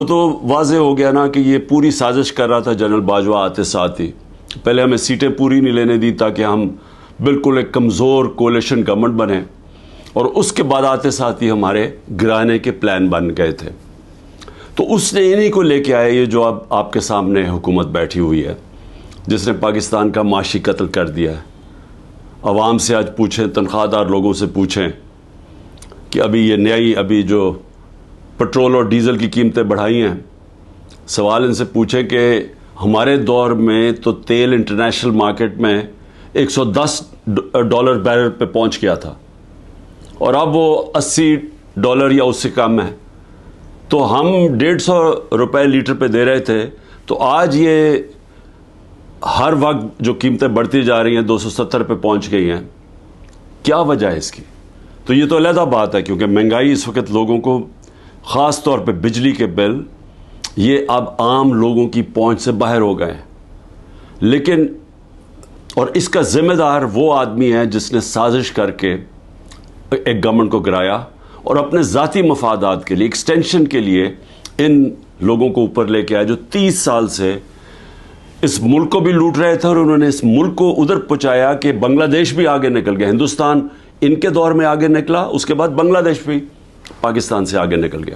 تو واضح ہو گیا نا کہ یہ پوری سازش کر رہا تھا جنرل باجوہ آتے ساتھ ہی. پہلے ہمیں سیٹیں پوری نہیں لینے دی تاکہ ہم بالکل ایک کمزور کولیشن گورنمنٹ بنے، اور اس کے بعد آتے ساتھ ہی ہمارے گرانے کے پلان بن گئے تھے. تو اس نے انہی کو لے کے آئے یہ جو اب آپ کے سامنے حکومت بیٹھی ہوئی ہے، جس نے پاکستان کا معاشی قتل کر دیا ہے. عوام سے آج پوچھیں، تنخواہ دار لوگوں سے پوچھیں کہ ابھی جو پٹرول اور ڈیزل کی قیمتیں بڑھائی ہیں، سوال ان سے پوچھیں کہ ہمارے دور میں تو تیل انٹرنیشنل مارکیٹ میں $110 بیرل پہ پہنچ گیا تھا، اور اب وہ $80 یا اس سے کم ہے. تو ہم $150 لیٹر پہ دے رہے تھے، تو آج یہ ہر وقت جو قیمتیں بڑھتی جا رہی ہیں 270 پہ پہنچ گئی ہیں. کیا وجہ ہے اس کی؟ تو یہ تو علیحدہ بات ہے، کیونکہ مہنگائی اس وقت لوگوں کو، خاص طور پہ بجلی کے بل، یہ اب عام لوگوں کی پہنچ سے باہر ہو گئے ہیں. لیکن اور اس کا ذمہ دار وہ آدمی ہے جس نے سازش کر کے ایک گورنمنٹ کو گرایا اور اپنے ذاتی مفادات کے لیے، ایکسٹینشن کے لیے ان لوگوں کو اوپر لے کے آیا جو 30 سال سے اس ملک کو بھی لوٹ رہے تھے، اور انہوں نے اس ملک کو ادھر پہنچایا کہ بنگلہ دیش بھی آگے نکل گیا. ہندوستان ان کے دور میں آگے نکلا، اس کے بعد بنگلہ دیش بھی پاکستان سے آگے نکل گیا.